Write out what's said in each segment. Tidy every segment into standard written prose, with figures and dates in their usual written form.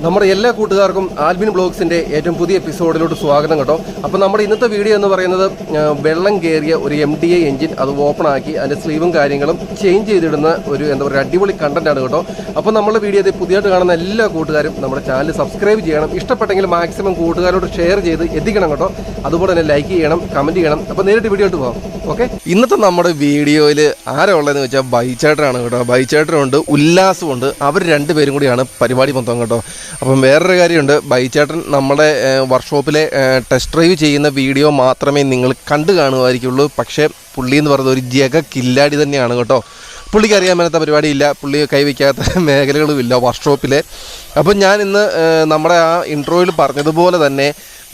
നമ്മുടെ എല്ലാ കൂട്ടുകാർക്കും ആൽബിൻ ബ്ലോഗ്സിൻ്റെ ഏറ്റവും പുതിയ എപ്പിസോഡിലോട്ട് സ്വാഗതം കേട്ടോ. അപ്പോൾ നമ്മുടെ ഇന്നത്തെ വീഡിയോ എന്ന് പറയുന്നത് വെള്ളം കയറിയ ഒരു MDI എഞ്ചിൻ അത് ഓപ്പൺ ആക്കി അതിൻ്റെ സ്ലീവും കാര്യങ്ങളും ചേഞ്ച് ചെയ്തിടുന്ന ഒരു അടിപൊളി കണ്ടൻറ്റാണ് കേട്ടോ. അപ്പോൾ നമ്മുടെ വീഡിയോ പുതിയതായിട്ട് കാണുന്ന എല്ലാ കൂട്ടുകാരും നമ്മുടെ ചാനൽ സബ്സ്ക്രൈബ് ചെയ്യണം. ഇഷ്ടപ്പെട്ടെങ്കിൽ മാക്സിമം കൂട്ടുകാരോട് ഷെയർ ചെയ്ത് എത്തിക്കണം കേട്ടോ. അതുപോലെ തന്നെ ലൈക്ക് ചെയ്യണം, കമൻറ്റ് ചെയ്യണം. അപ്പോൾ നേരിട്ട് വീഡിയോ പോകാം. ഓക്കെ, ഇന്നത്തെ നമ്മുടെ വീഡിയോയിൽ ആരാ ഉള്ളതെന്ന് വെച്ചാൽ ബൈച്ചേട്ടനാണ് കേട്ടോ. ബൈച്ചേട്ടനുണ്ട്, ഉല്ലാസമുണ്ട്. അവർ രണ്ടുപേരും കൂടിയാണ് പരിപാടി മൊത്തം കേട്ടോ. അപ്പം വേറൊരു കാര്യമുണ്ട്, ബൈച്ചേട്ടൻ നമ്മുടെ വർക്ക്ഷോപ്പിലെ ടെസ്റ്റ് ഡ്രൈവ് ചെയ്യുന്ന വീഡിയോ മാത്രമേ നിങ്ങൾ കണ്ടു കാണുമായിരിക്കുള്ളൂ. പക്ഷേ പുള്ളി എന്ന് പറയുന്നത് ഒരു ജഗ കില്ലാടി തന്നെയാണ് കേട്ടോ. പുള്ളിക്ക് അറിയാൻ മേലാത്ത പരിപാടിയില്ല, പുള്ളി കൈവയ്ക്കാത്ത മേഖലകളുമില്ല വർക്ക്ഷോപ്പിലെ. അപ്പം ഞാൻ ഇന്ന് നമ്മുടെ ആ ഇൻട്രോയിൽ പറഞ്ഞതുപോലെ തന്നെ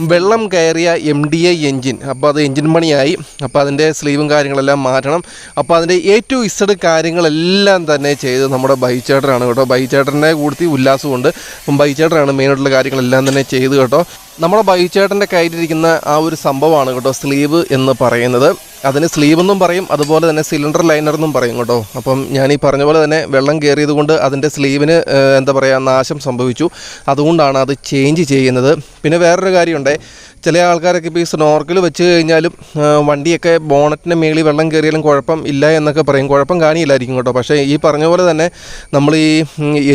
വെള്ളം കയറിയ MDI എൻജിൻ, അപ്പോൾ അത് എൻജിൻ പണിയായി. അപ്പോൾ അതിൻ്റെ സ്ലീവും കാര്യങ്ങളെല്ലാം മാറ്റണം. അപ്പോൾ അതിൻ്റെ A to Z കാര്യങ്ങളെല്ലാം തന്നെ ചെയ്ത് നമ്മുടെ ബൈച്ചേട്ടനാണ് കേട്ടോ. ബൈച്ചേട്ടൻ്റെ കൂടി ഉല്ലാസമുണ്ട്. അപ്പം ബൈച്ചേട്ടനാണ് മെയിനായിട്ടുള്ള കാര്യങ്ങളെല്ലാം തന്നെ ചെയ്ത് കേട്ടോ. നമ്മുടെ ബൈച്ചേട്ടൻ്റെ കയ്യിലിരിക്കുന്ന ആ ഒരു സംഭവമാണ് കേട്ടോ സ്ലീവ് എന്ന് പറയുന്നത്. അതിന് സ്ലീവ് എന്നും പറയും, അതുപോലെ തന്നെ സിലിണ്ടർ ലൈനർ എന്നും പറയും കേട്ടോ. അപ്പം ഞാൻ ഈ പറഞ്ഞ പോലെ തന്നെ വെള്ളം കയറിയത് കൊണ്ട് അതിൻ്റെ സ്ലീവിന് നാശം സംഭവിച്ചു. അതുകൊണ്ടാണ് അത് ചേഞ്ച് ചെയ്യുന്നത്. പിന്നെ വേറൊരു കാര്യമുണ്ട്, ചില ആൾക്കാരൊക്കെ ഇപ്പോൾ ഈ സ്നോർക്കിൽ വെച്ച് കഴിഞ്ഞാലും വണ്ടിയൊക്കെ ബോണറ്റിൻ്റെ മേളിൽ വെള്ളം കയറിയാലും കുഴപ്പം ഇല്ല എന്നൊക്കെ പറയും. കുഴപ്പം കാണിയില്ലായിരിക്കും കേട്ടോ. പക്ഷേ ഈ പറഞ്ഞ പോലെ തന്നെ നമ്മൾ ഈ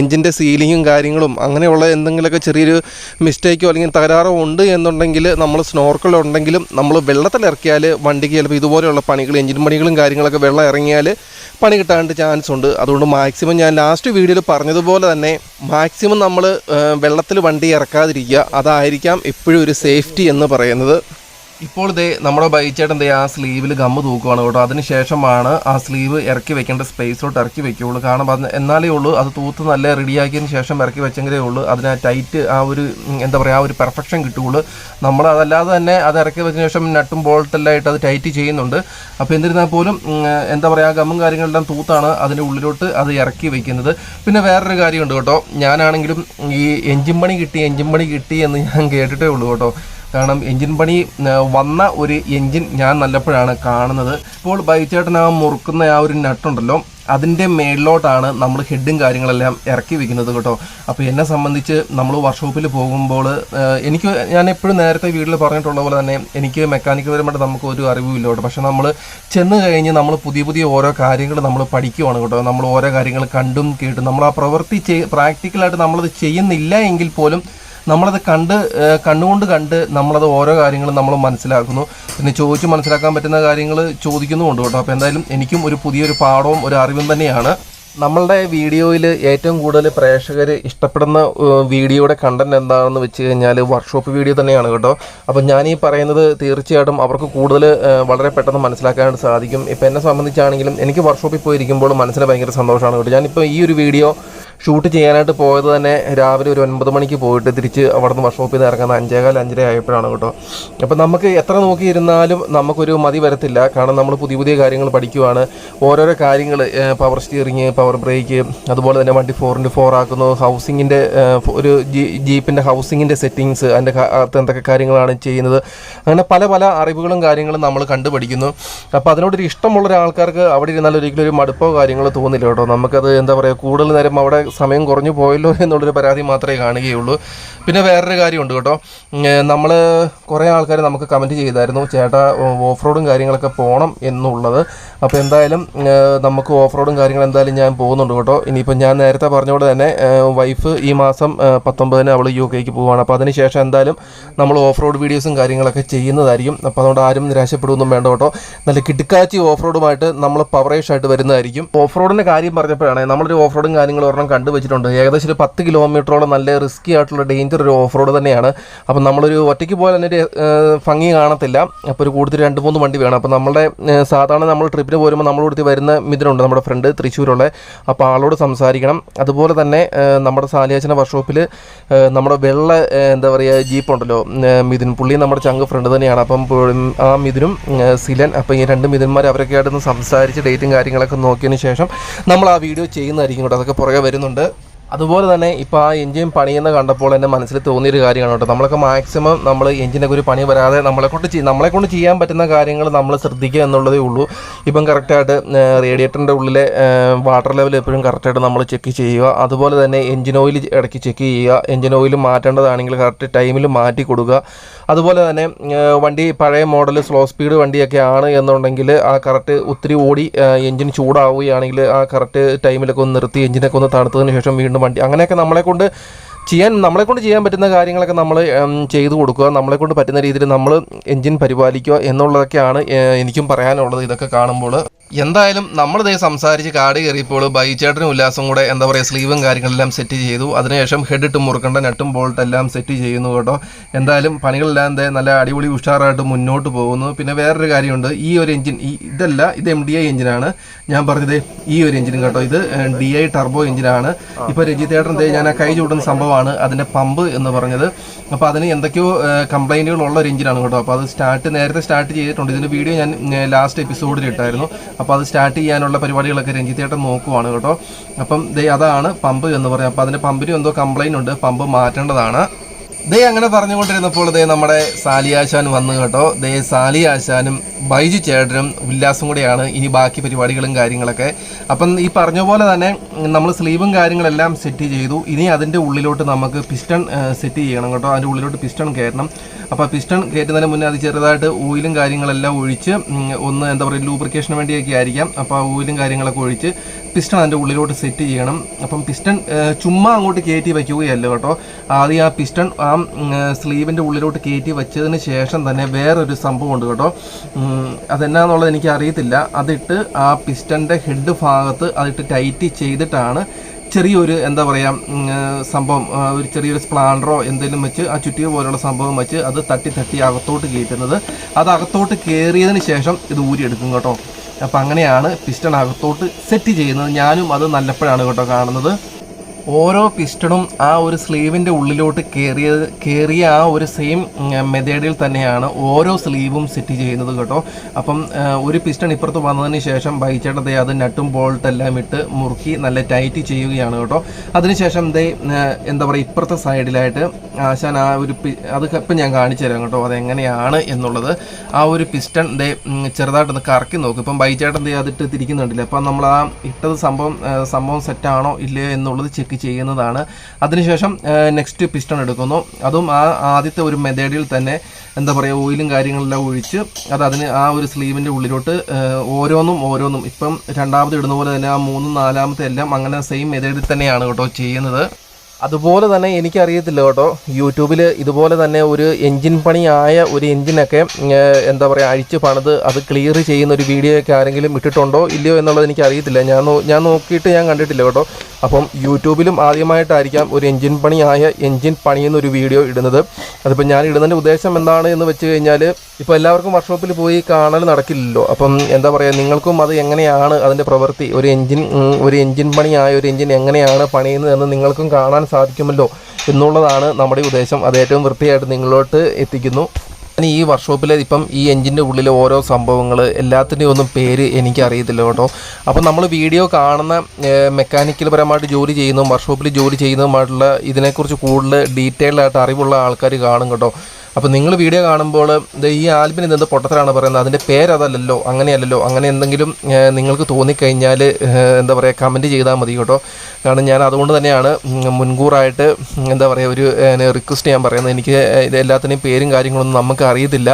എൻജിൻ്റെ സീലിങ്ങും കാര്യങ്ങളും അങ്ങനെയുള്ള എന്തെങ്കിലുമൊക്കെ ചെറിയൊരു മിസ്റ്റേക്കോ അല്ലെങ്കിൽ തകരാറോ ഉണ്ട് എന്നുണ്ടെങ്കിൽ നമ്മൾ സ്നോർക്കിലുണ്ടെങ്കിലും നമ്മൾ വെള്ളത്തിലിറക്കിയാൽ വണ്ടിക്ക് ചിലപ്പോൾ ഇതുപോലെയുള്ള പണികൾ, എൻജിൻ പണികളും കാര്യങ്ങളൊക്കെ വെള്ളം ഇറങ്ങിയാൽ പണി കിട്ടാണ്ട് ചാൻസ് ഉണ്ട്. അതുകൊണ്ട് മാക്സിമം ഞാൻ ലാസ്റ്റ് വീഡിയോയിൽ പറഞ്ഞതുപോലെ തന്നെ മാക്സിമം നമ്മൾ വെള്ളത്തിൽ വണ്ടി ഇറക്കാതിരിക്കുക. അതായിരിക്കാം എപ്പോഴും ഒരു സേഫ്റ്റി എന്ന് പറയുന്നത്. ഇപ്പോൾ ഇതേ നമ്മുടെ ബൈച്ചേട്ടൻ ആ സ്ലീവിൽ ഗമ്മ് തൂക്കുവാണ് കേട്ടോ. അതിന് ശേഷമാണ് ആ സ്ലീവ് ഇറക്കി വെക്കേണ്ട സ്പേസോട്ട് ഇറക്കി വെക്കുകയുള്ളൂ. കാരണം അത് എന്നാലേ ഉള്ളൂ അത് തൂത്ത് നല്ല റെഡിയാക്കിയതിന് ശേഷം ഇറക്കി വെച്ചെങ്കിലേ ഉള്ളൂ അതിന് ആ ടൈറ്റ് ആ ഒരു ആ ഒരു പെർഫെക്ഷൻ കിട്ടുകയുള്ളൂ. നമ്മൾ അതല്ലാതെ തന്നെ അത് ഇറക്കി വെച്ചതിന് ശേഷം നട്ടും ബോൾട്ടെല്ലാം ആയിട്ട് അത് ടൈറ്റ് ചെയ്യുന്നുണ്ട്. അപ്പോൾ എന്നിരുന്നാൽ പോലും ആ ഗമ്മും കാര്യങ്ങളെല്ലാം തൂത്താണ് അതിൻ്റെ ഉള്ളിലോട്ട് അത് ഇറക്കി വെക്കുന്നത്. പിന്നെ വേറൊരു കാര്യമുണ്ട് കേട്ടോ, ഞാനാണെങ്കിലും ഈ എൻജിൻ പണി കിട്ടി എന്ന് ഞാൻ കേട്ടിട്ടേ ഉള്ളൂ കേട്ടോ. കാരണം എൻജിൻ പണി വന്ന ഒരു എൻജിൻ ഞാൻ നല്ലപ്പോഴാണ് കാണുന്നത്. ഇപ്പോൾ ബൈച്ചേട്ടൻ ആ മുറുക്കുന്ന ആ ഒരു നട്ടുണ്ടല്ലോ, അതിൻ്റെ മേളിലോട്ടാണ് നമ്മൾ ഹെഡും കാര്യങ്ങളെല്ലാം ഇറക്കി വെക്കുന്നത് കേട്ടോ. അപ്പോൾ എന്നെ സംബന്ധിച്ച് നമ്മൾ വർക്ക്ഷോപ്പിൽ പോകുമ്പോൾ ഞാൻ എപ്പോഴും നേരത്തെ വീട്ടിൽ പറഞ്ഞിട്ടുള്ള പോലെ തന്നെ എനിക്ക് മെക്കാനിക്കൽ പരമായിട്ട് നമുക്ക് ഒരു അറിവുമില്ല കേട്ടോ. പക്ഷേ നമ്മൾ ചെന്ന് കഴിഞ്ഞ് നമ്മൾ പുതിയ ഓരോ കാര്യങ്ങൾ നമ്മൾ പഠിക്കുവാണ് കേട്ടോ. നമ്മൾ ഓരോ കാര്യങ്ങൾ കണ്ടും കേട്ടും നമ്മൾ ആ പ്രവൃത്തി പ്രാക്ടിക്കലായിട്ട് നമ്മളത് ചെയ്യുന്നില്ല എങ്കിൽ പോലും നമ്മളത് കണ്ണുകൊണ്ട് കണ്ട് നമ്മളത് ഓരോ കാര്യങ്ങളും നമ്മൾ മനസ്സിലാക്കുന്നു. പിന്നെ ചോദിച്ച് മനസ്സിലാക്കാൻ പറ്റുന്ന കാര്യങ്ങൾ ചോദിക്കുന്നുമുണ്ട് കേട്ടോ. അപ്പോൾ എന്തായാലും എനിക്കും ഒരു പുതിയൊരു പാഠവും ഒരു അറിവും തന്നെയാണ്. നമ്മളുടെ വീഡിയോയിൽ ഏറ്റവും കൂടുതൽ പ്രേക്ഷകർ ഇഷ്ടപ്പെടുന്ന വീഡിയോയുടെ കണ്ടൻറ് എന്താണെന്ന് വെച്ച് കഴിഞ്ഞാൽ വർക്ക്ഷോപ്പ് വീഡിയോ തന്നെയാണ് കേട്ടോ. അപ്പോൾ ഞാൻ ഈ പറയുന്നത് തീർച്ചയായിട്ടും അവർക്ക് കൂടുതൽ വളരെ പെട്ടെന്ന് മനസ്സിലാക്കാനായിട്ട് സാധിക്കും. ഇപ്പോൾ എന്നെ സംബന്ധിച്ചാണെങ്കിലും എനിക്ക് വർക്ക്ഷോപ്പിൽ പോയിരിക്കുമ്പോൾ മനസ്സിന് ഭയങ്കര സന്തോഷമാണ് കേട്ടോ. ഞാനിപ്പോൾ ഈ ഒരു വീഡിയോ ഷൂട്ട് ചെയ്യാനായിട്ട് പോയത് തന്നെ രാവിലെ ഒരു 9 മണിക്ക് പോയിട്ട് തിരിച്ച് അവിടെ നിന്ന് വർക്ക്ഷോപ്പിൽ നിന്ന് ഇറങ്ങുന്ന 5:15 ആയപ്പോഴാണ് കേട്ടോ. അപ്പോൾ നമുക്ക് എത്ര നോക്കിയിരുന്നാലും നമുക്കൊരു മതി വരത്തില്ല. കാരണം നമ്മൾ പുതിയ കാര്യങ്ങൾ പഠിക്കുവാണ്. ഓരോരോ കാര്യങ്ങൾ, പവർ സ്റ്റിയറിങ്, പവർ ബ്രേക്ക്, അതുപോലെ തന്നെ വണ്ടി 4x4 ആക്കുന്നു, ഹൗസിങ്ങിൻ്റെ ഒരു ജീപ്പിൻ്റെ ഹൗസിങ്ങിൻ്റെ സെറ്റിങ്സ്, അതിൻ്റെ അകത്ത് എന്തൊക്കെ കാര്യങ്ങളാണ് ചെയ്യുന്നത്, അങ്ങനെ പല അറിവുകളും കാര്യങ്ങളും നമ്മൾ കണ്ടുപഠിക്കുന്നു. അപ്പോൾ അതിനോടൊരു ഇഷ്ടമുള്ള ഒരാൾക്കാർക്ക് അവിടെ ഇരുന്നാൽ ഒരിക്കലും ഒരു മടുപ്പോ കാര്യങ്ങളോ തോന്നില്ല കേട്ടോ. നമുക്കത് കൂടുതൽ നേരം അവിടെ സമയം കുറഞ്ഞു പോയല്ലോ എന്നുള്ളൊരു പരാതി മാത്രമേ കാണുകയുള്ളൂ. പിന്നെ വേറൊരു കാര്യമുണ്ട് കേട്ടോ, നമ്മൾ കുറേ ആൾക്കാർ നമുക്ക് കമൻറ്റ് ചെയ്തായിരുന്നു, ചേട്ടാ ഓഫ് റോഡും കാര്യങ്ങളൊക്കെ പോകണം എന്നുള്ളത്. അപ്പോൾ എന്തായാലും നമുക്ക് ഓഫ് റോഡും കാര്യങ്ങളും എന്തായാലും ഞാൻ പോകുന്നുണ്ട് കേട്ടോ. ഇനിയിപ്പോൾ ഞാൻ നേരത്തെ പറഞ്ഞ തന്നെ വൈഫ് ഈ മാസം 19 അവൾ UK പോവുകയാണ്. അപ്പോൾ അതിന് ശേഷം എന്തായാലും നമ്മൾ ഓഫ് റോഡ് വീഡിയോസും കാര്യങ്ങളൊക്കെ ചെയ്യുന്നതായിരിക്കും. അപ്പോൾ അതുകൊണ്ട് ആരും നിരാശപ്പെടുകയൊന്നും വേണ്ട കേട്ടോ. നല്ല കിടുക്കാച്ചി ഓഫ് റോഡുമായിട്ട് നമ്മൾ പവറേഷായിട്ട് വരുന്നതായിരിക്കും. ഓഫ് റോഡിൻ്റെ കാര്യം പറഞ്ഞപ്പോഴാണ് നമ്മളൊരു ഓഫ് റോഡും കാര്യങ്ങളും ഒരെണ്ണം കണ്ടുവച്ചിട്ടുണ്ട്. ഏകദേശം ഒരു 10 കിലോമീറ്ററോളം നല്ല റിസ്കി ആയിട്ടുള്ള ഡേഞ്ചർ ഒരു ഓഫ് റോഡ് തന്നെയാണ്. അപ്പം നമ്മളൊരു ഒറ്റയ്ക്ക് പോയാൽ അതിൻ്റെ ഭംഗി കാണത്തില്ല. അപ്പോൾ ഒരു കൂടുതൽ 2-3 വണ്ടി വേണം. അപ്പോൾ നമ്മുടെ സാധാരണ നമ്മൾ ട്രിപ്പിന് പോരുമ്പോൾ നമ്മളോട് വരുന്ന മിഥുനുണ്ട്, നമ്മുടെ ഫ്രണ്ട് തൃശ്ശൂരുള്ള. അപ്പോൾ ആളോട് സംസാരിക്കണം. അതുപോലെ തന്നെ നമ്മുടെ സാലിയാച്ചൻ്റെ വർക്ക്ഷോപ്പിൽ നമ്മുടെ വെള്ള ജീപ്പ് ഉണ്ടല്ലോ മിഥുൻ, പുള്ളി നമ്മുടെ ചങ്ക് ഫ്രണ്ട് തന്നെയാണ്. അപ്പം ആ മിഥുനും സിലൻ, അപ്പോൾ ഈ 2 മിഥുന്മാർ അവരൊക്കെ ആയിട്ടൊന്ന് സംസാരിച്ച് ഡേറ്റും കാര്യങ്ങളൊക്കെ നോക്കിയതിന് ശേഷം നമ്മൾ ആ വീഡിയോ ചെയ്യുന്നതായിരിക്കും കേട്ടോ. അതൊക്കെ പുറകെ വരുന്നുണ്ട്. അതുപോലെ തന്നെ ഇപ്പോൾ ആ എഞ്ചിൻ പണിയെന്ന് കണ്ടപ്പോൾ എൻ്റെ മനസ്സിൽ തോന്നിയൊരു കാര്യമാണ് കേട്ടോ. നമ്മളൊക്കെ മാക്സിമം നമ്മൾ എഞ്ചിനൊക്കെ ഒരു പണി വരാതെ നമ്മളെക്കൊണ്ട് ചെയ്യാൻ പറ്റുന്ന കാര്യങ്ങൾ നമ്മൾ ശ്രദ്ധിക്കുക എന്നുള്ളതേ ഉള്ളൂ. ഇപ്പം കറക്റ്റായിട്ട് റേഡിയേറ്ററിൻ്റെ ഉള്ളിലെ വാട്ടർ ലെവൽ എപ്പോഴും കറക്റ്റായിട്ട് നമ്മൾ ചെക്ക് ചെയ്യുക. അതുപോലെ തന്നെ എഞ്ചിൻ ഓയിൽ ഇടയ്ക്ക് ചെക്ക് ചെയ്യുക. എഞ്ചിൻ ഓയിൽ മാറ്റേണ്ടതാണെങ്കിൽ കറക്റ്റ് ടൈമിൽ മാറ്റി കൊടുക്കുക. അതുപോലെ തന്നെ വണ്ടി പഴയ മോഡൽ സ്ലോ സ്പീഡ് വണ്ടിയൊക്കെ ആണ് എന്നുണ്ടെങ്കിൽ ആ കറക്റ്റ് ഒത്തിരി ഓടി എഞ്ചിൻ ചൂടാവുകയാണെങ്കിൽ ആ കറക്റ്റ് ടൈമിലൊക്കെ ഒന്ന് നിർത്തി എഞ്ചിനൊക്കെ ഒന്ന് തണുത്തതിന് ശേഷം വീണ്ടും വണ്ടി അങ്ങനെയൊക്കെ നമ്മളെക്കൊണ്ട് ചെയ്യാൻ പറ്റുന്ന കാര്യങ്ങളൊക്കെ നമ്മൾ ചെയ്തു കൊടുക്കുക. നമ്മളെക്കൊണ്ട് പറ്റുന്ന രീതിയിൽ നമ്മൾ എഞ്ചിൻ പരിപാലിക്കുക എന്നുള്ളതൊക്കെയാണ് എനിക്കും പറയാനുള്ളത് ഇതൊക്കെ കാണുമ്പോൾ. എന്തായാലും നമ്മളിതേ സംസാരിച്ച് കാട് കയറിയപ്പോൾ ബൈച്ചേട്ടനും ഉല്ലാസം കൂടെ എന്താ പറയുക സ്ലീവും കാര്യങ്ങളെല്ലാം സെറ്റ് ചെയ്തു. അതിനുശേഷം ഹെഡ് ഇട്ട് മുറുക്കേണ്ട നട്ടും ബോൾട്ട് എല്ലാം സെറ്റ് ചെയ്യുന്നു കേട്ടോ. എന്തായാലും പണികളെല്ലാം നല്ല അടിപൊളി ഉഷാറായിട്ട് മുന്നോട്ട് പോകുന്നു. പിന്നെ വേറൊരു കാര്യമുണ്ട്, ഈ ഒരു എഞ്ചിൻ ഇത് MDI എഞ്ചിനാണ് ഞാൻ പറഞ്ഞത്. ഈ ഒരു എഞ്ചിനും കേട്ടോ, ഇത് DI ടർബോ എഞ്ചിനാണ്. ഇപ്പോൾ രജിത്തേട്ടൻ ഞാൻ ആ കൈ ചൂടുന്ന സംഭവമാണ് അതിൻ്റെ പമ്പ് എന്ന് പറഞ്ഞത്. അപ്പോൾ അതിന് എന്തൊക്കെയോ കംപ്ലൈൻറ്റുകളുള്ള ഒരു എഞ്ചിനാണ് കേട്ടോ. അപ്പോൾ അത് നേരത്തെ സ്റ്റാർട്ട് ചെയ്തിട്ടുണ്ട്. ഇതിൻ്റെ വീഡിയോ ഞാൻ ലാസ്റ്റ് എപ്പിസോഡിൽ ഇട്ടായിരുന്നു. അപ്പോൾ അത് സ്റ്റാർട്ട് ചെയ്യാനുള്ള പരിപാടികളൊക്കെ രഞ്ജിത്തേട്ടൻ നോക്കുവാണ് കേട്ടോ. അപ്പം അതാണ് പമ്പ് എന്ന് പറയാം. അപ്പോൾ അതിൻ്റെ പമ്പിന് എന്തോ കംപ്ലൈൻറ്റ് ഉണ്ട്, പമ്പ് മാറ്റേണ്ടതാണ്. അങ്ങനെ പറഞ്ഞുകൊണ്ടിരുന്നപ്പോൾ നമ്മുടെ സാലിയാശാൻ വന്നു കേട്ടോ. സാലിയാശാനും ബൈജു ചേട്ടനും ഉല്ലാസം കൂടെയാണ് ഇനി ബാക്കി പരിപാടികളും കാര്യങ്ങളൊക്കെ. അപ്പം ഈ പറഞ്ഞ പോലെ തന്നെ നമ്മൾ സ്ലീവും കാര്യങ്ങളെല്ലാം സെറ്റ് ചെയ്തു. ഇനി അതിൻ്റെ ഉള്ളിലോട്ട് നമുക്ക് പിസ്റ്റൺ സെറ്റ് ചെയ്യണം കേട്ടോ. അതിൻ്റെ ഉള്ളിലോട്ട് പിസ്റ്റൺ കയറ്റണം. അപ്പോൾ പിസ്റ്റൺ കയറ്റുന്നതിന് മുന്നേ അത് ചെറുതായിട്ട് ഓയിലും കാര്യങ്ങളെല്ലാം ഒഴിച്ച് ഒന്ന് എന്താ പറയുക ലൂബ്രിക്കേഷന് വേണ്ടിയൊക്കെ ആയിരിക്കാം. അപ്പോൾ ആ ഓയിലും കാര്യങ്ങളൊക്കെ ഒഴിച്ച് പിസ്റ്റൺ അതിൻ്റെ ഉള്ളിലോട്ട് സെറ്റ് ചെയ്യണം. അപ്പം പിസ്റ്റൺ ചുമ്മാ അങ്ങോട്ട് കയറ്റി വയ്ക്കുകയല്ല കേട്ടോ. ആദ്യം ആ പിസ്റ്റൺ ആ സ്ലീവിൻ്റെ ഉള്ളിലോട്ട് കയറ്റി വെച്ചതിന് ശേഷം തന്നെ വേറൊരു സംഭവമുണ്ട് കേട്ടോ. അതെന്നാന്നുള്ളത് എനിക്ക് അറിയത്തില്ല. അതിട്ട് ആ പിസ്റ്റൻ്റെ ഹെഡ് ഭാഗത്ത് അതിട്ട് ടൈറ്റ് ചെയ്തിട്ടാണ് ചെറിയൊരു എന്താ പറയുക സംഭവം, ഒരു ചെറിയൊരു സ്പ്ലാൻഡറോ എന്തെങ്കിലും വെച്ച് ആ ചുറ്റിക പോലുള്ള സംഭവം വെച്ച് അത് തട്ടി അകത്തോട്ട് കയറ്റുന്നത്. അത് അകത്തോട്ട് കയറിയതിന് ശേഷം ഇത് ഊരിയെടുക്കും കേട്ടോ. അപ്പം അങ്ങനെയാണ് പിസ്റ്റൺ അകത്തോട്ട് സെറ്റ് ചെയ്യുന്നത്. ഞാനും അത് നല്ലപ്പോഴാണ് കേട്ടോ കാണുന്നത്. ഓരോ പിസ്റ്റണും ആ ഒരു സ്ലീവിൻ്റെ ഉള്ളിലോട്ട് കയറിയ ആ ഒരു സെയിം മെത്തേഡിൽ തന്നെയാണ് ഓരോ സ്ലീവും സെറ്റ് ചെയ്യുന്നത് കേട്ടോ. അപ്പം ഒരു പിസ്റ്റൺ ഇപ്പുറത്ത് വന്നതിന് ശേഷം ബൈച്ചേട്ടൻ അത് നട്ടും ബോൾട്ടെല്ലാം ഇട്ട് മുറുക്കി നല്ല ടൈറ്റ് ചെയ്യുകയാണ് കേട്ടോ. അതിനുശേഷം എന്താ പറയുക ഇപ്പുറത്തെ സൈഡിലായിട്ട് ആശാൻ ആ ഒരു അത് ഇപ്പം ഞാൻ കാണിച്ചു തരാം കേട്ടോ അതെങ്ങനെയാണ് എന്നുള്ളത്. ആ ഒരു പിസ്റ്റൺ ചെറുതായിട്ടൊന്ന് കറക്കി നോക്കും. ഇപ്പം ബൈച്ചേട്ടൻ അതിട്ട് തിരിക്കുന്നുണ്ടല്ലേ. അപ്പം നമ്മൾ ആ ഇട്ടത് സംഭവം സെറ്റാണോ ഇല്ലയോ എന്നുള്ളത് ചെക്ക് ചെയ്യുന്നതാണ്. അതിനുശേഷം നെക്സ്റ്റ് പിസ്റ്റൺ എടുക്കുന്നു. അതും ആ ആദ്യത്തെ ഒരു മെത്തേഡിൽ തന്നെ എന്താ പറയുക ഓയിലും കാര്യങ്ങളെല്ലാം ഒഴിച്ച് അതിന് ആ ഒരു സ്ലീവിൻ്റെ ഉള്ളിലോട്ട് ഓരോന്നും ഇപ്പം രണ്ടാമത് ഇടുന്ന പോലെ തന്നെ ആ മൂന്നും നാലാമത്തെ എല്ലാം അങ്ങനെ സെയിം മെത്തേഡിൽ തന്നെയാണ് കേട്ടോ ചെയ്യുന്നത്. അതുപോലെ തന്നെ എനിക്കറിയത്തില്ല കേട്ടോ, യൂട്യൂബിൽ ഇതുപോലെ തന്നെ ഒരു എൻജിൻ പണിയായ ഒരു എൻജിനൊക്കെ എന്താ പറയുക അഴിച്ച് പണിത് അത് ക്ലിയർ ചെയ്യുന്ന ഒരു വീഡിയോ ഒക്കെ ആരെങ്കിലും ഇട്ടിട്ടുണ്ടോ ഇല്ലയോ എന്നുള്ളത് എനിക്കറിയത്തില്ല. ഞാൻ നോക്കിയിട്ട് ഞാൻ കണ്ടിട്ടില്ല കേട്ടോ. അപ്പം യൂട്യൂബിലും ആദ്യമായിട്ടായിരിക്കാം ഒരു എൻജിൻ പണിയെന്നൊരു വീഡിയോ ഇടുന്നത്. അതിപ്പോൾ ഞാൻ ഇടുന്നതിൻ്റെ ഉദ്ദേശം എന്താണ് എന്ന് വെച്ച് കഴിഞ്ഞാൽ ഇപ്പോൾ എല്ലാവർക്കും വർക്ക്ഷോപ്പിൽ പോയി കാണൽ നടക്കില്ലല്ലോ. അപ്പം എന്താ പറയുക നിങ്ങൾക്കും അത് എങ്ങനെയാണ് അതിൻ്റെ പ്രവൃത്തി ഒരു എൻജിൻ പണിയായ ഒരു എൻജിൻ എങ്ങനെയാണ് പണിയുന്നത് എന്ന് നിങ്ങൾക്കും കാണാൻ സാധിക്കുമല്ലോ എന്നുള്ളതാണ് നമ്മുടെ ഉദ്ദേശം. അത് ഏറ്റവും വൃത്തിയായിട്ട് നിങ്ങളോട്ട് എത്തിക്കുന്നു. ഈ വർക്ക്ഷോപ്പിൽ ഇപ്പം ഈ എൻജിൻ്റെ ഉള്ളിലെ ഓരോ സംഭവങ്ങൾ എല്ലാത്തിൻ്റെയും ഒന്നും പേര് എനിക്കറിയത്തില്ല കേട്ടോ. അപ്പം നമ്മൾ വീഡിയോ കാണുന്ന മെക്കാനിക്കൽ പരമായിട്ട് ജോലി ചെയ്യുന്നതും വർക്ക്ഷോപ്പിൽ ജോലി ചെയ്യുന്നതുമായിട്ടുള്ള ഇതിനെക്കുറിച്ച് കൂടുതൽ ഡീറ്റെയിൽഡായിട്ട് അറിവുള്ള ആൾക്കാർ കാണും കേട്ടോ. അപ്പോൾ നിങ്ങൾ വീഡിയോ കാണുമ്പോൾ ഈ ആൽബിൻ ഇതെന്ത് പൊട്ടത്തരാണ് പറയുന്നത്, അതിൻ്റെ പേരതല്ലല്ലോ, അങ്ങനെയല്ലല്ലോ, അങ്ങനെ എന്തെങ്കിലും നിങ്ങൾക്ക് തോന്നിക്കഴിഞ്ഞാൽ എന്താ പറയുക കമൻറ്റ് ചെയ്താൽ മതി കേട്ടോ. കാരണം ഞാൻ അതുകൊണ്ട് തന്നെയാണ് മുൻകൂറായിട്ട് എന്താ പറയുക ഒരു റിക്വസ്റ്റ് ഞാൻ പറയുന്നത്. എനിക്ക് ഇത് എല്ലാത്തിൻ്റെയും പേരും കാര്യങ്ങളൊന്നും നമുക്ക് അറിയത്തില്ല.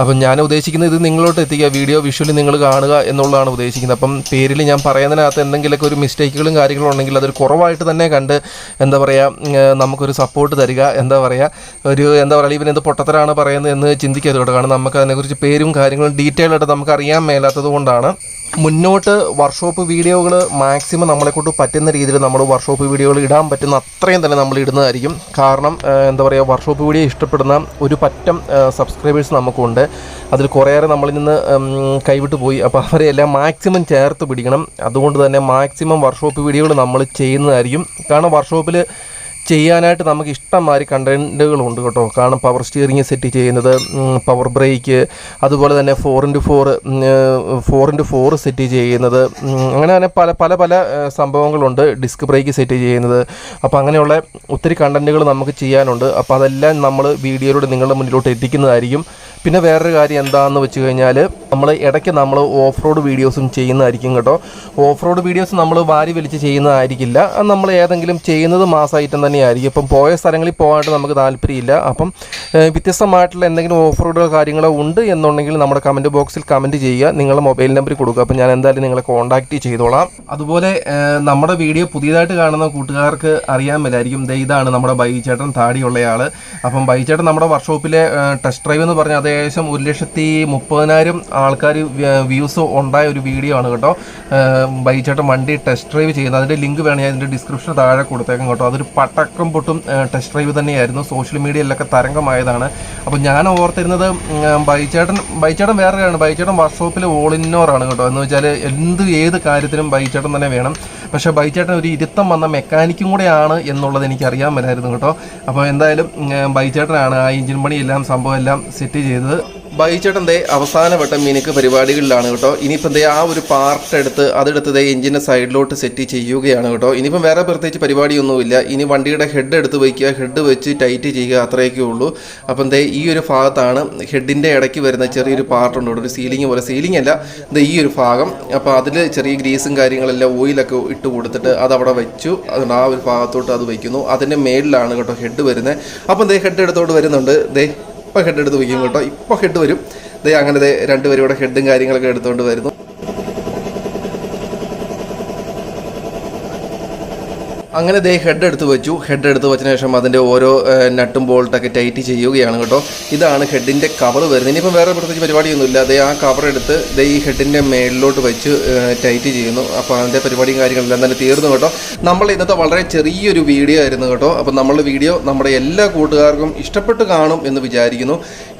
അപ്പം ഞാൻ ഉദ്ദേശിക്കുന്നത് ഇത് നിങ്ങളോട്ട് എത്തിക്കുക, വീഡിയോ വിഷ്വലി നിങ്ങൾ കാണുക എന്നുള്ളതാണ് ഉദ്ദേശിക്കുന്നത്. അപ്പം പേരിൽ ഞാൻ പറയുന്നതിനകത്ത് എന്തെങ്കിലുമൊക്കെ ഒരു മിസ്റ്റേക്കുകളും കാര്യങ്ങളും ഉണ്ടെങ്കിൽ അതൊരു കുറവായിട്ട് തന്നെ കണ്ട് എന്താ പറയുക നമുക്കൊരു സപ്പോർട്ട് തരിക. എന്താ പറയുക ഇവനെന്ത് പൊട്ടത്തരാണ് പറയുന്നത് എന്ന് ചിന്തിക്കരുത് കേട്ടോ. കാരണം നമുക്ക് അതിനെക്കുറിച്ച് പേരും കാര്യങ്ങളും ഡീറ്റെയിൽ ആയിട്ട് നമുക്ക് അറിയാൻ മേലാത്തത് കൊണ്ടാണ്. മുന്നോട്ട് വർക്ക്ഷോപ്പ് വീഡിയോകൾ മാക്സിമം നമ്മളെക്കൊണ്ട് പറ്റുന്ന രീതിയിൽ നമ്മൾ വർക്ക്ഷോപ്പ് വീഡിയോകൾ ഇടാൻ പറ്റുന്ന അത്രയും തന്നെ നമ്മൾ ഇടുന്നതായിരിക്കും. കാരണം എന്താ പറയുക വർക്ക്ഷോപ്പ് വീഡിയോ ഇഷ്ടപ്പെടുന്ന ഒരു പറ്റം സബ്സ്ക്രൈബേഴ്സ് നമുക്കുണ്ട്. അതിൽ കുറേയേറെ നമ്മളിൽ നിന്ന് കൈവിട്ട് പോയി. അപ്പോൾ അവരെല്ലാം മാക്സിമം ചേർത്ത് പിടിക്കണം. അതുകൊണ്ട് തന്നെ മാക്സിമം വർക്ക്ഷോപ്പ് വീഡിയോകൾ നമ്മൾ ചെയ്യുന്നതായിരിക്കും. കാരണം വർക്ക്ഷോപ്പിൽ ചെയ്യാനായിട്ട് നമുക്ക് ഇഷ്ടംമാതിരി കണ്ടൻറ്റുകളുണ്ട് കേട്ടോ. കാരണം പവർ സ്റ്റിയറിംഗ് സെറ്റ് ചെയ്യുന്നത്, പവർ ബ്രേക്ക്, അതുപോലെ തന്നെ 4x4 സെറ്റ് ചെയ്യുന്നത്, അങ്ങനെ തന്നെ പല പല പല സംഭവങ്ങളുണ്ട്. ഡിസ്ക് ബ്രേക്ക് സെറ്റ് ചെയ്യുന്നത്. അപ്പോൾ അങ്ങനെയുള്ള ഒത്തിരി കണ്ടൻറ്റുകൾ നമുക്ക് ചെയ്യാനുണ്ട്. അപ്പോൾ അതെല്ലാം നമ്മൾ വീഡിയോയിലൂടെ നിങ്ങളുടെ മുന്നിലോട്ട് എത്തിക്കുന്നതായിരിക്കും. പിന്നെ വേറൊരു കാര്യം എന്താണെന്ന് വെച്ച് കഴിഞ്ഞാൽ ഇടയ്ക്ക് നമ്മൾ ഓഫ് റോഡ് വീഡിയോസും ചെയ്യുന്നതായിരിക്കും കേട്ടോ. ഓഫ് റോഡ് വീഡിയോസ് നമ്മൾ വാരി വലിച്ച് ചെയ്യുന്നതായിരിക്കില്ല. നമ്മൾ ഏതെങ്കിലും ചെയ്യുന്നത് മാസ് ഐറ്റം തന്നെയായിരിക്കും. ഇപ്പം പോയ സ്ഥലങ്ങളിൽ പോകാനായിട്ട് നമുക്ക് താല്പര്യമില്ല. അപ്പം വ്യത്യസ്തമായിട്ടുള്ള എന്തെങ്കിലും ഓഫ് റോഡോ കാര്യങ്ങളോ ഉണ്ട് എന്നുണ്ടെങ്കിൽ നമ്മുടെ കമൻറ്റ് ബോക്സിൽ കമൻറ്റ് ചെയ്യുക, നിങ്ങളുടെ മൊബൈൽ നമ്പർ കൊടുക്കുക. അപ്പം ഞാൻ എന്തായാലും നിങ്ങളെ കോൺടാക്റ്റ് ചെയ്തോളാം. അതുപോലെ നമ്മുടെ വീഡിയോ പുതിയതായിട്ട് കാണുന്ന കൂട്ടുകാർക്ക് അറിയാൻ മേലായിരിക്കും, ഇതാണ് നമ്മുടെ ബൈചേട്ടൻ, താടിയുള്ളയാൾ. അപ്പം ബൈചേട്ടൻ നമ്മുടെ വർക്ക്ഷോപ്പിലെ ടെസ്റ്റ് ഡ്രൈവ് എന്ന് പറഞ്ഞാൽ ഏകദേശം 1,30,000 ആൾക്കാർ വ്യൂസ് ഉണ്ടായ ഒരു വീഡിയോ ആണ് കേട്ടോ. ബൈചേട്ടൻ വണ്ടി ടെസ്റ്റ് ഡ്രൈവ് ചെയ്യുന്നത്, അതിൻ്റെ ലിങ്ക് വേണം ഞാൻ ഇതിൻ്റെ ഡിസ്ക്രിപ്ഷൻ താഴെ കൊടുത്തേക്കാം കേട്ടോ. അതൊരു പട്ടക്കം പൊട്ടും ടെസ്റ്റ് ഡ്രൈവ് തന്നെയായിരുന്നു, സോഷ്യൽ മീഡിയയിലൊക്കെ തരംഗമായതാണ്. അപ്പോൾ ഞാൻ ഓർത്തിരുന്നത് ബൈചേട്ടൻ വേറെയാണ്. ബൈചേട്ടൻ വർക്ക്ഷോപ്പിൽ ഓൾ ഇന്നോറാണ് കേട്ടോ. എന്ന് വെച്ചാൽ ഏത് കാര്യത്തിനും ബൈചേട്ടൻ തന്നെ വേണം. പക്ഷേ ബൈചേട്ടൻ ഒരു ഇരുത്തം വന്ന മെക്കാനിക്കും കൂടെയാണ് എന്നുള്ളത് എനിക്ക് അറിയാൻ മേലായിരുന്നു കേട്ടോ. അപ്പോൾ എന്തായാലും ബൈചേട്ടനാണ് ആ എഞ്ചിൻ പണിയെല്ലാം സംഭവം എല്ലാം സെറ്റ് ചെയ്തത്. ബൈചേട്ടൻ്റെ അവസാനവട്ട മിനുക്ക് പരിപാടികളിലാണ് കേട്ടോ. ഇനിയിപ്പം ആ ഒരു പാർട്ട് അതെടുത്ത് എഞ്ചിൻ്റെ സൈഡിലോട്ട് സെറ്റ് ചെയ്യുകയാണ് കേട്ടോ. ഇനിയിപ്പം വേറെ പ്രത്യേകിച്ച് പരിപാടിയൊന്നുമില്ല. ഇനി വണ്ടിയുടെ ഹെഡ് എടുത്ത് വയ്ക്കുക, ഹെഡ് വെച്ച് ടൈറ്റ് ചെയ്യുക, അത്രയൊക്കെ ഉള്ളൂ. അപ്പം ഈ ഒരു ഭാഗത്താണ് ഹെഡിൻ്റെ ഇടയ്ക്ക് വരുന്ന ചെറിയൊരു പാർട്ടുണ്ട്, ഒരു സീലിംഗ് പോലെ. സീലിംഗ് അല്ല, ഈ ഒരു ഭാഗം. അപ്പോൾ അതിൽ ചെറിയ ഗ്രീസും കാര്യങ്ങളെല്ലാം ഓയിലൊക്കെ ഇട്ട് കൊടുത്തിട്ട് അതവിടെ വെച്ചു. അതുകൊണ്ട് ആ ഒരു ഭാഗത്തോട്ട് അത് വയ്ക്കുന്നു. അതിൻ്റെ മേളിലാണ് കേട്ടോ ഹെഡ് വരുന്നത്. അപ്പം ഹെഡ് എടുത്തോട്ട് വരുന്നുണ്ട്. ഇപ്പോൾ ഹെഡ് എടുത്ത് വയ്ക്കും കേട്ടോ. ഇപ്പോൾ ഹെഡ് വരും. അങ്ങനെ രണ്ടുപേരും ഇവിടെ ഹെഡും കാര്യങ്ങളൊക്കെ എടുത്തുകൊണ്ട് വരുന്നു. അങ്ങനെ ഹെഡ് എടുത്ത് വെച്ചു. ഹെഡ് എടുത്ത് വെച്ചതിന് ശേഷം അതിൻ്റെ ഓരോ നട്ടും ബോൾട്ടൊക്കെ ടൈറ്റ് ചെയ്യുകയാണ് കേട്ടോ. ഇതാണ് ഹെഡിൻ്റെ കവർ വരുന്നത്. ഇനിയിപ്പം വേറെ പ്രത്യേകിച്ച് പരിപാടിയൊന്നുമില്ല. ആ കവർ എടുത്ത് ഈ ഹെഡിൻ്റെ മേളിലോട്ട് വെച്ച് ടൈറ്റ് ചെയ്യുന്നു. അപ്പോൾ അതിൻ്റെ പരിപാടിയും കാര്യങ്ങളെല്ലാം തന്നെ തീർന്നു കേട്ടോ. നമ്മൾ ഇന്നത്തെ വളരെ ചെറിയൊരു വീഡിയോ ആയിരുന്നു കേട്ടോ. അപ്പോൾ നമ്മളുടെ വീഡിയോ നമ്മുടെ എല്ലാ കൂട്ടുകാർക്കും ഇഷ്ടപ്പെട്ട് കാണും എന്ന് വിചാരിക്കുന്നു.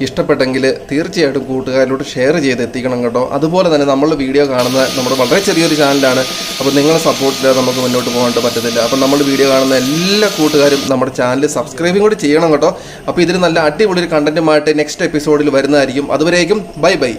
ഇഷ്ടപ്പെട്ടെങ്കിൽ തീർച്ചയായിട്ടും കൂട്ടുകാരിലോട്ട് ഷെയർ ചെയ്ത് എത്തിക്കണം കേട്ടോ. അതുപോലെ തന്നെ നമ്മളുടെ വീഡിയോ കാണുന്ന നമ്മുടെ വളരെ ചെറിയൊരു ചാനലാണ്. അപ്പോൾ നിങ്ങളുടെ സപ്പോർട്ടില്ലാതെ നമുക്ക് മുന്നോട്ട് പോകാനായിട്ട് പറ്റത്തില്ല. അപ്പം നമ്മുടെ വീഡിയോ കാണുന്ന എല്ലാ കൂട്ടുകാരും നമ്മുടെ ചാനൽ സബ്സ്ക്രൈബും കൂടി ചെയ്യണം കേട്ടോ. അപ്പോൾ ഇതിൽ നല്ല അടിപൊളി ഒരു കണ്ടന്റുമായിട്ട് നെക്സ്റ്റ് എപ്പിസോഡിൽ വരുന്നതായിരിക്കും. അതുവരേക്കും ബൈ ബൈ.